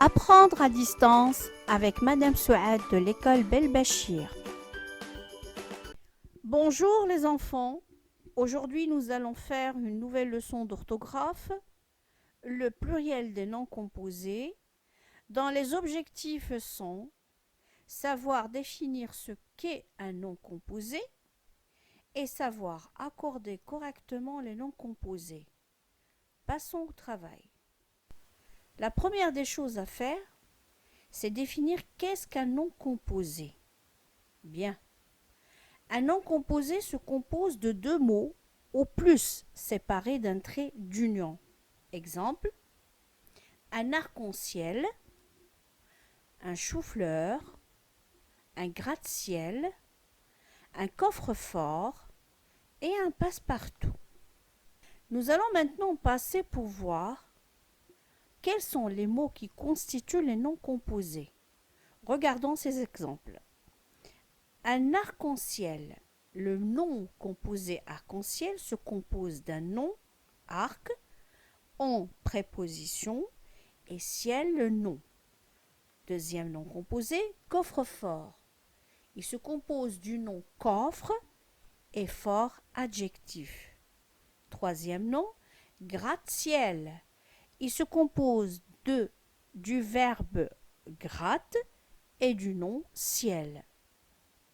Apprendre à distance avec Madame Souad de l'école Belbachir. Bonjour les enfants, aujourd'hui nous allons faire une nouvelle leçon d'orthographe, le pluriel des noms composés, dont les objectifs sont savoir définir ce qu'est un nom composé et savoir accorder correctement les noms composés. Passons au travail. La première des choses à faire, c'est définir qu'est-ce qu'un nom composé. Bien. Un nom composé se compose de deux mots au plus séparés d'un trait d'union. Exemple, un arc-en-ciel, un chou-fleur, un gratte-ciel, un coffre-fort et un passe-partout. Nous allons maintenant passer pour voir quels sont les mots qui constituent les noms composés. Regardons ces exemples. Un arc-en-ciel. Le nom composé arc-en-ciel se compose d'un nom, arc, en préposition et ciel, le nom. Deuxième nom composé, coffre-fort. Il se compose du nom coffre et fort adjectif. Troisième nom, gratte-ciel. Il se compose du verbe gratte et du nom ciel.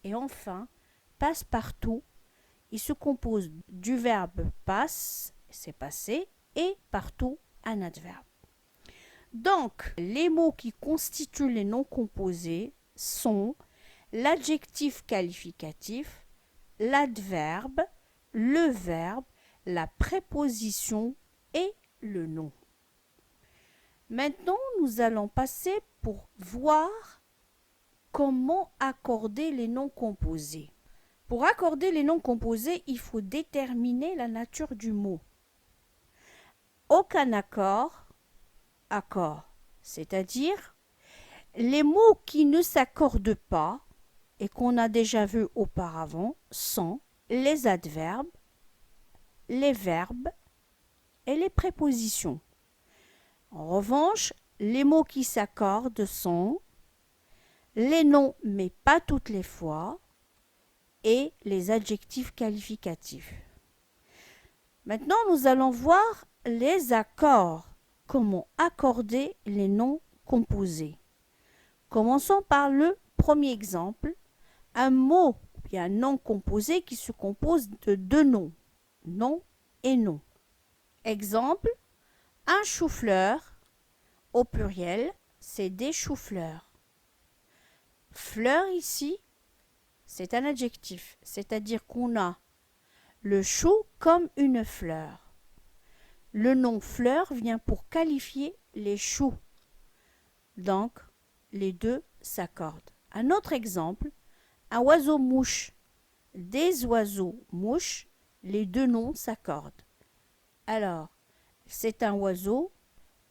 Et enfin, passe-partout, il se compose du verbe passe, c'est passé, et partout, un adverbe. Donc, les mots qui constituent les noms composés sont l'adjectif qualificatif, l'adverbe, le verbe, la préposition et le nom. Maintenant, nous allons passer pour voir comment accorder les noms composés. Pour accorder les noms composés, il faut déterminer la nature du mot. Aucun accord, c'est-à-dire les mots qui ne s'accordent pas et qu'on a déjà vus auparavant sont les adverbes, les verbes et les prépositions. En revanche, les mots qui s'accordent sont les noms mais pas toutes les fois et les adjectifs qualificatifs. Maintenant, nous allons voir les accords. Comment accorder les noms composés. Commençons par le premier exemple. Un mot, puis un nom composé qui se compose de deux noms. Nom et nom. Exemple, un chou-fleur, au pluriel, c'est des choux-fleurs. Fleur ici, c'est un adjectif, c'est-à-dire qu'on a le chou comme une fleur. Le nom fleur vient pour qualifier les choux. Donc, les deux s'accordent. Un autre exemple, un oiseau-mouche, des oiseaux-mouches, les deux noms s'accordent. Alors, c'est un oiseau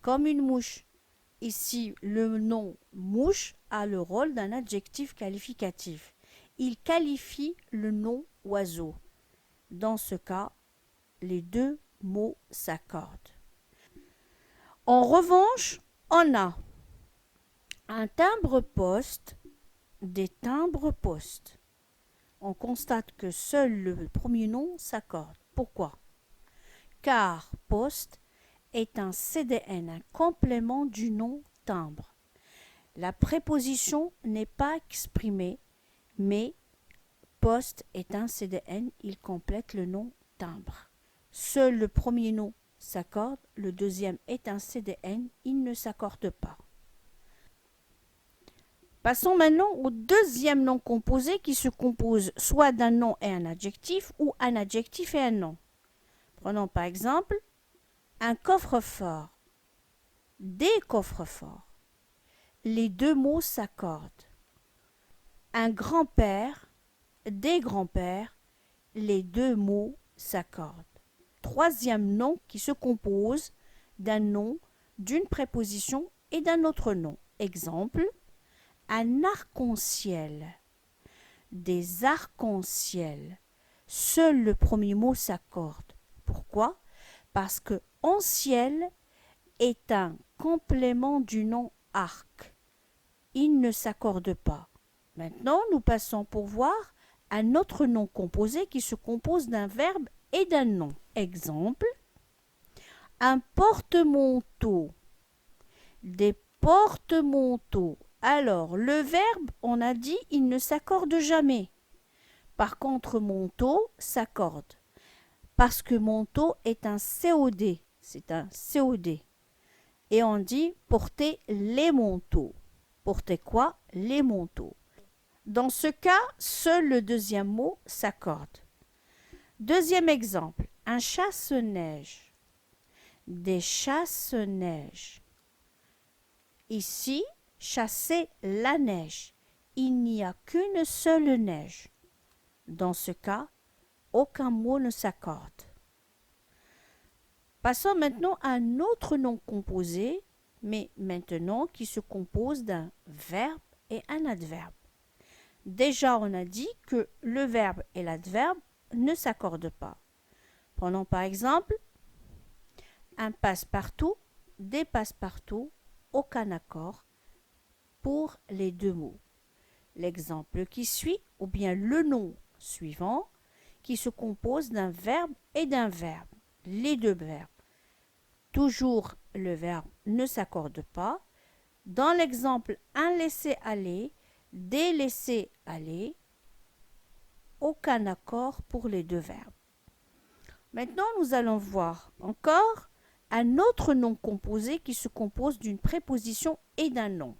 comme une mouche. Ici, le nom mouche a le rôle d'un adjectif qualificatif. Il qualifie le nom oiseau. Dans ce cas, les deux mots s'accordent. En revanche, on a un timbre-poste, des timbres-poste. On constate que seul le premier nom s'accorde. Pourquoi? Car poste est un CDN, un complément du nom timbre. La préposition n'est pas exprimée, mais poste est un CDN, il complète le nom timbre. Seul le premier nom s'accorde, le deuxième est un CDN, il ne s'accorde pas. Passons maintenant au deuxième nom composé qui se compose soit d'un nom et un adjectif ou un adjectif et un nom. Prenons par exemple un coffre-fort, des coffres-forts. Les deux mots s'accordent. Un grand-père, des grands-pères, les deux mots s'accordent. Troisième nom qui se compose d'un nom, d'une préposition et d'un autre nom. Exemple, un arc-en-ciel, des arcs-en-ciel. Seul le premier mot s'accorde. Pourquoi? Parce que en ciel est un complément du nom arc. Ils ne s'accordent pas. Maintenant, nous passons pour voir un autre nom composé qui se compose d'un verbe et d'un nom. Exemple, un porte-manteau, des porte-manteaux. Alors, le verbe, on a dit, il ne s'accorde jamais. Par contre, manteau s'accorde. Parce que manteau est un COD. C'est un COD. Et on dit porter les manteaux. Porter quoi? Les manteaux. Dans ce cas, seul le deuxième mot s'accorde. Deuxième exemple, un chasse-neige. Des chasse-neige. Ici, chasser la neige. Il n'y a qu'une seule neige. Dans ce cas, aucun mot ne s'accorde. Passons maintenant à un autre nom composé, mais maintenant qui se compose d'un verbe et un adverbe. Déjà, on a dit que le verbe et l'adverbe ne s'accordent pas. Prenons par exemple un passe-partout, des passe-partout, aucun accord pour les deux mots. L'exemple qui suit, ou bien le nom suivant, qui se compose d'un verbe et d'un verbe. Les deux verbes. Toujours le verbe ne s'accorde pas. Dans l'exemple un laisser-aller, des laisser-aller, aucun accord pour les deux verbes. Maintenant, nous allons voir encore un autre nom composé qui se compose d'une préposition et d'un nom.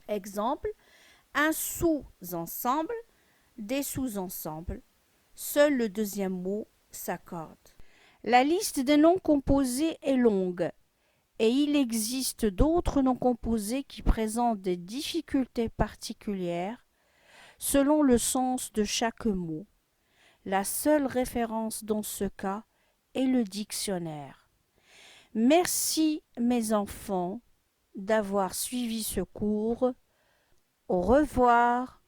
Exemple, un sous-ensemble, des sous-ensembles. Seul le deuxième mot s'accorde. La liste des noms composés est longue et il existe d'autres noms composés qui présentent des difficultés particulières selon le sens de chaque mot. La seule référence dans ce cas est le dictionnaire. Merci mes enfants d'avoir suivi ce cours. Au revoir.